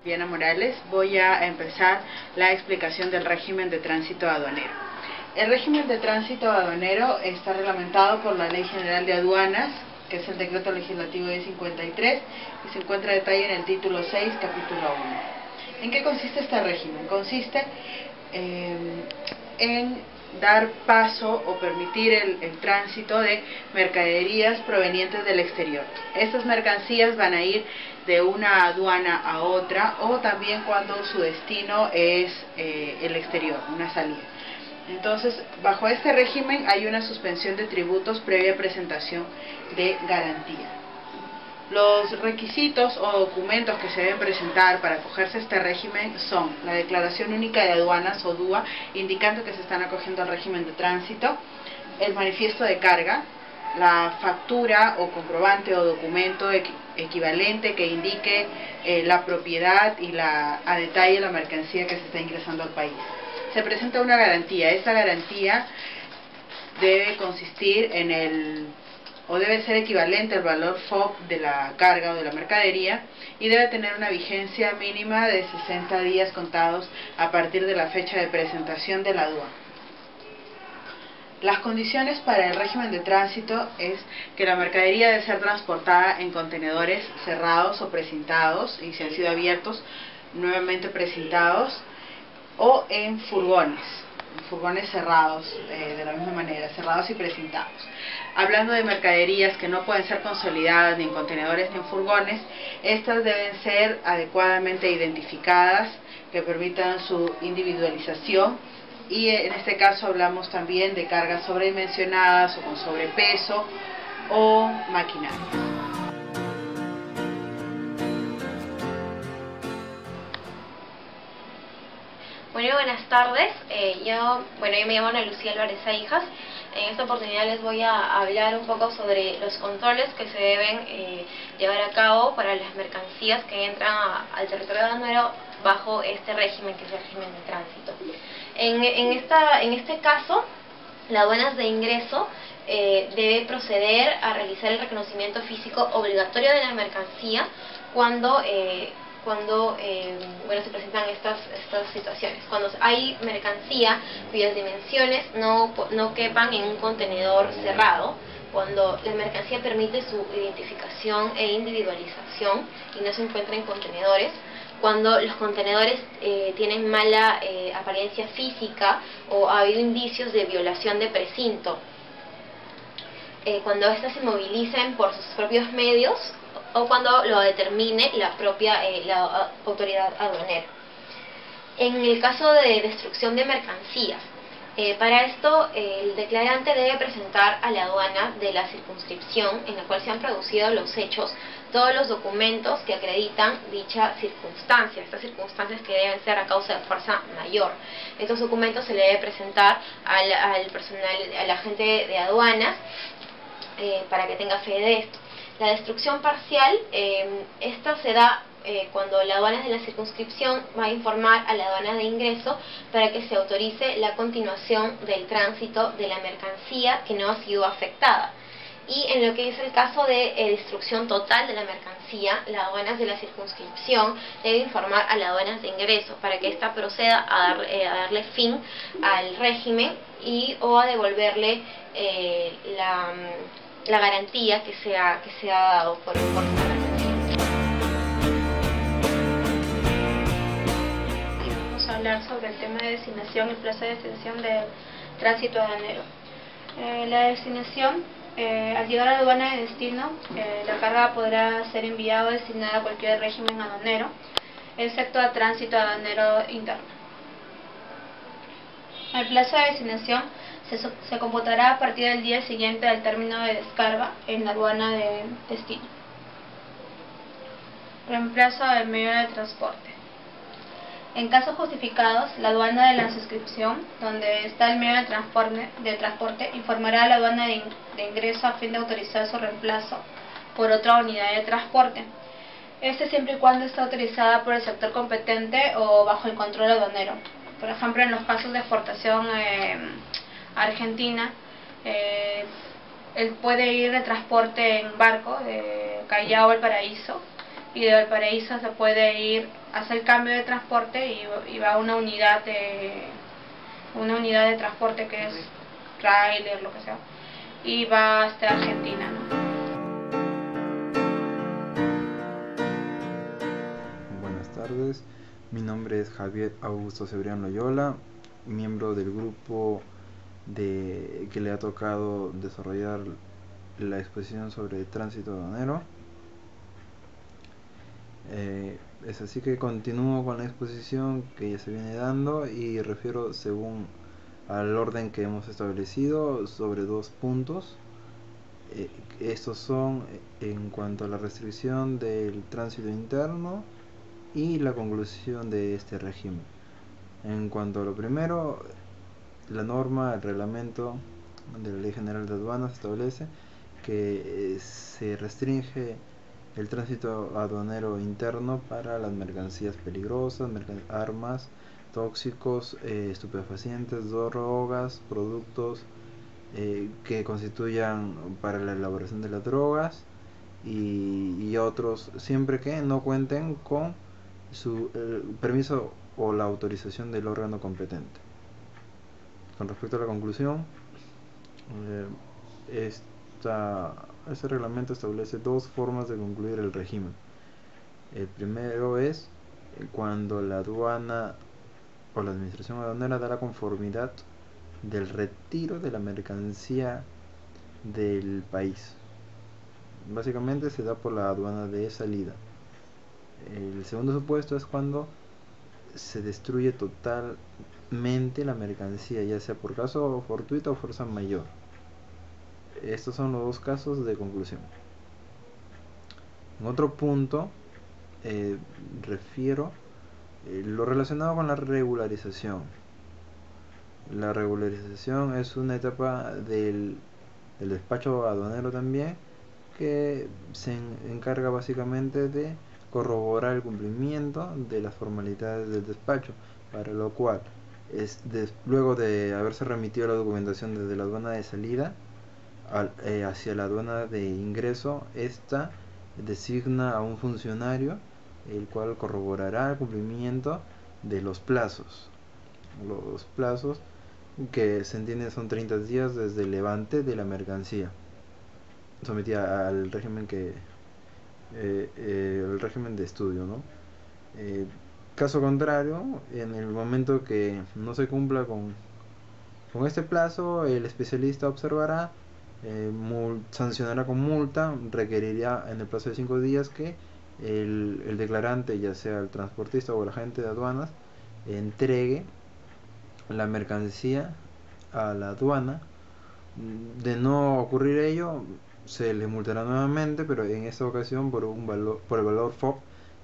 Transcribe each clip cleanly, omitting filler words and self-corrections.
Viviana Morales. Voy a empezar la explicación del régimen de tránsito aduanero. El régimen de tránsito aduanero está reglamentado por la Ley General de Aduanas, que es el Decreto Legislativo de 53, y se encuentra detalle en el título 6, capítulo 1. ¿En qué consiste este régimen? Consiste en dar paso o permitir el tránsito de mercaderías provenientes del exterior. Estas mercancías van a ir de una aduana a otra, o también cuando su destino es el exterior, una salida. Entonces, bajo este régimen hay una suspensión de tributos previa presentación de garantía. Los requisitos o documentos que se deben presentar para acogerse a este régimen son la Declaración Única de Aduanas o DUA, indicando que se están acogiendo al régimen de tránsito, el manifiesto de carga, la factura o comprobante o documento equivalente que indique la propiedad y a detalle la mercancía que se está ingresando al país. Se presenta una garantía. Esta garantía debe consistir debe ser equivalente al valor FOB de la carga o de la mercadería, y debe tener una vigencia mínima de 60 días contados a partir de la fecha de presentación de la aduana. Las condiciones para el régimen de tránsito es que la mercadería debe ser transportada en contenedores cerrados o precintados, y si han sido abiertos, nuevamente precintados, o en furgones cerrados, de la misma manera, cerrados y precintados. Hablando de mercaderías que no pueden ser consolidadas ni en contenedores ni en furgones, estas deben ser adecuadamente identificadas, que permitan su individualización, y en este caso hablamos también de cargas sobredimensionadas o con sobrepeso o maquinaria. Bueno, buenas tardes. Yo me llamo Ana Lucía Álvarez Hijas. En esta oportunidad les voy a hablar un poco sobre los controles que se deben llevar a cabo para las mercancías que entran al territorio aduanero bajo este régimen, que es el régimen de tránsito. En este caso, la aduanas de ingreso debe proceder a realizar el reconocimiento físico obligatorio de la mercancía cuando se presentan estas situaciones. Cuando hay mercancía cuyas dimensiones no quepan en un contenedor cerrado, cuando la mercancía permite su identificación e individualización y no se encuentra en contenedores, cuando los contenedores tienen mala apariencia física o ha habido indicios de violación de precinto, cuando éstas se movilicen por sus propios medios, o cuando lo determine la autoridad aduanera. En el caso de destrucción de mercancías, para esto el declarante debe presentar a la aduana de la circunscripción en la cual se han producido los hechos todos los documentos que acreditan dicha circunstancia, estas circunstancias que deben ser a causa de fuerza mayor. Estos documentos se le debe presentar al personal, al agente de aduanas, para que tenga fe de esto. La destrucción parcial, esta se da cuando la aduana de la circunscripción va a informar a la aduana de ingreso para que se autorice la continuación del tránsito de la mercancía que no ha sido afectada. Y en lo que es el caso de destrucción total de la mercancía, la aduana de la circunscripción debe informar a la aduana de ingreso para que ésta proceda a darle fin al régimen o a devolverle la garantía que se ha dado por su mercancía. Y vamos a hablar sobre el tema de designación y plazo de detención del tránsito aduanero. La designación, al llegar a la aduana de destino, la carga podrá ser enviada o designada a cualquier régimen aduanero, excepto a tránsito aduanero interno. El plazo de designación se computará a partir del día siguiente al término de descarga en la aduana de destino. Reemplazo del medio de transporte. En casos justificados, la aduana de la suscripción, donde está el medio de transporte, informará a la aduana de ingreso a fin de autorizar su reemplazo por otra unidad de transporte. Siempre y cuando esté autorizada por el sector competente o bajo el control aduanero. Por ejemplo, en los casos de exportación Argentina, él puede ir de transporte en barco de Callao al Paraíso, y de Valparaíso se puede ir, hacer el cambio de transporte y va a una unidad de transporte que es trailer, lo que sea, y va hasta Argentina, ¿no? Buenas tardes, mi nombre es Javier Augusto Cebrián Loyola, miembro del grupo que le ha tocado desarrollar la exposición sobre tránsito aduanero. Es así que continúo con la exposición que ya se viene dando y refiero según al orden que hemos establecido sobre 2 puntos. Estos son en cuanto a la restricción del tránsito interno y la conclusión de este régimen. En cuanto a lo primero, la norma, el reglamento de la Ley General de Aduanas establece que se restringe el tránsito aduanero interno para las mercancías peligrosas, armas, tóxicos, estupefacientes, drogas, productos que constituyan para la elaboración de las drogas y otros, siempre que no cuenten con su permiso o la autorización del órgano competente. Con respecto a la conclusión, este reglamento establece 2 formas de concluir el régimen. El primero es cuando la aduana o la administración aduanera da la conformidad del retiro de la mercancía del país. Básicamente se da por la aduana de salida. El segundo supuesto es cuando se destruye totalmente la mercancía, ya sea por caso fortuito o fuerza mayor. Estos son los 2 casos de conclusión. En otro punto refiero lo relacionado con la regularización. La regularización es una etapa del despacho aduanero también, que se encarga básicamente de corroborar el cumplimiento de las formalidades del despacho, para lo cual luego de haberse remitido la documentación desde la aduana de salida hacia la aduana de ingreso, esta designa a un funcionario el cual corroborará el cumplimiento de los plazos. Los plazos que se entiende son 30 días desde el levante de la mercancía sometida al régimen el régimen de estudio, ¿no? Caso contrario, en el momento que no se cumpla con este plazo, el especialista observará, sancionará con multa, requerirá en el plazo de 5 días que el declarante, ya sea el transportista o el agente de aduanas, entregue la mercancía a la aduana. De no ocurrir ello, se le multará nuevamente, pero en esta ocasión por el valor FOB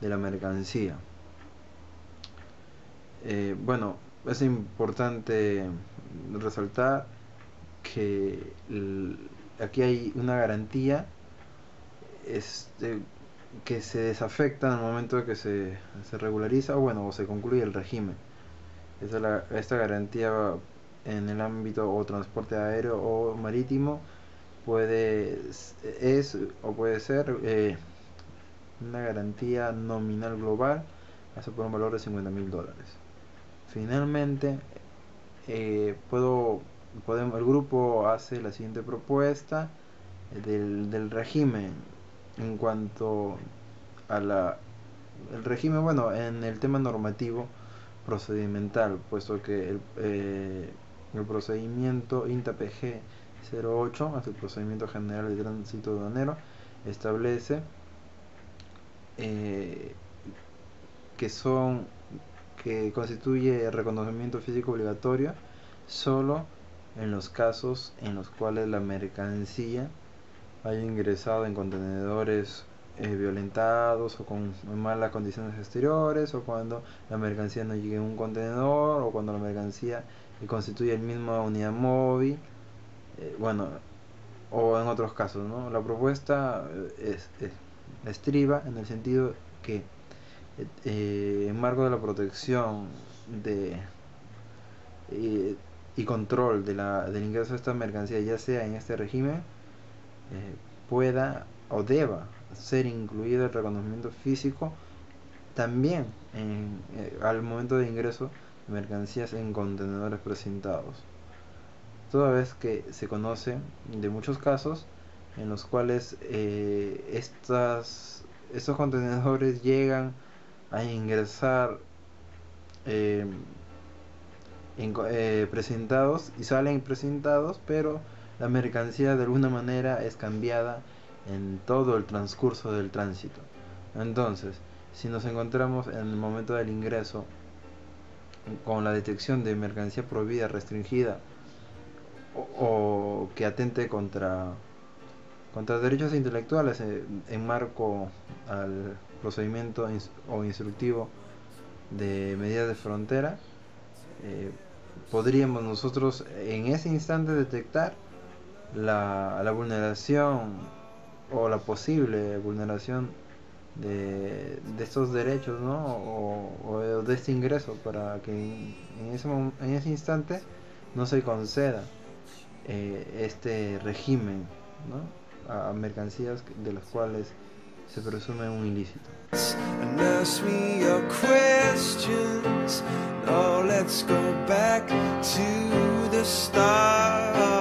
de la mercancía. Bueno, es importante resaltar que aquí hay una garantía que se desafecta en el momento de que se regulariza o se concluye el régimen. Esta garantía en el ámbito o transporte aéreo o marítimo puede ser una garantía nominal global hasta por un valor de $50,000. Finalmente, el grupo hace la siguiente propuesta del régimen en cuanto a el régimen, en el tema normativo procedimental, puesto que el procedimiento INTA-PG 08, hasta el procedimiento general de tránsito aduanero, establece que constituye reconocimiento físico obligatorio solo en los casos en los cuales la mercancía haya ingresado en contenedores violentados o con malas condiciones exteriores, o cuando la mercancía no llegue en un contenedor, o cuando la mercancía constituye el mismo unidad móvil, o en otros casos, ¿no? La propuesta estriba en el sentido que en marco de la protección y control del ingreso de esta mercancía, ya sea en este régimen, pueda o deba ser incluido el reconocimiento físico también al momento de ingreso de mercancías en contenedores presentados, toda vez que se conoce de muchos casos en los cuales estos contenedores llegan a ingresar presentados y salen presentados, pero la mercancía de alguna manera es cambiada en todo el transcurso del tránsito. Entonces, si nos encontramos en el momento del ingreso con la detección de mercancía prohibida, restringida o que atente contra derechos intelectuales en marco al procedimiento o instructivo de medidas de frontera, podríamos nosotros en ese instante detectar la vulneración o la posible vulneración de estos derechos, ¿no? o de este ingreso, para que en ese instante no se conceda este régimen, ¿no? a mercancías de las cuales se presume un ilícito. And ask me your questions. Now let's go back to the start.